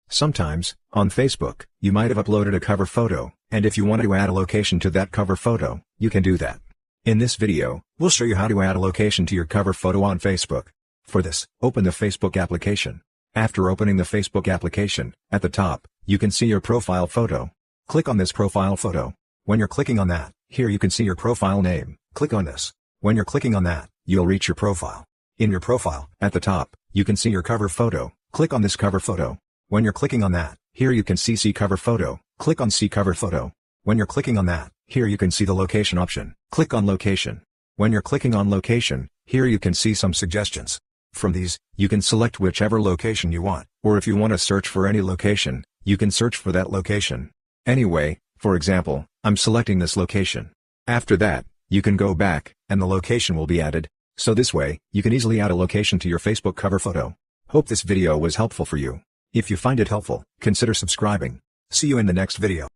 Sometimes, on Facebook, you might have uploaded a cover photo, and if you want to add a location to that cover photo, you can do that. In this video, we'll show you how to add a location to your cover photo on Facebook. For this, open the Facebook application. After opening the Facebook application, at the top, you can see your profile photo. Click on this profile photo. When you're clicking on that, here you can see your profile name. Click on this. When you're clicking on that, you'll reach your profile. In your profile, at the top, you can see your cover photo. Click on this cover photo. When you're clicking on that, here you can see cover photo. Click on see cover photo. When you're clicking on that, here you can see the location option. Click on location. When you're clicking on location, here you can see some suggestions. From these, you can select whichever location you want, or if you want to search for any location, you can search for that location. Anyway, for example, I'm selecting this location. After that, you can go back, and the location will be added. So this way, you can easily add a location to your Facebook cover photo. Hope this video was helpful for you. If you find it helpful, consider subscribing. See you in the next video.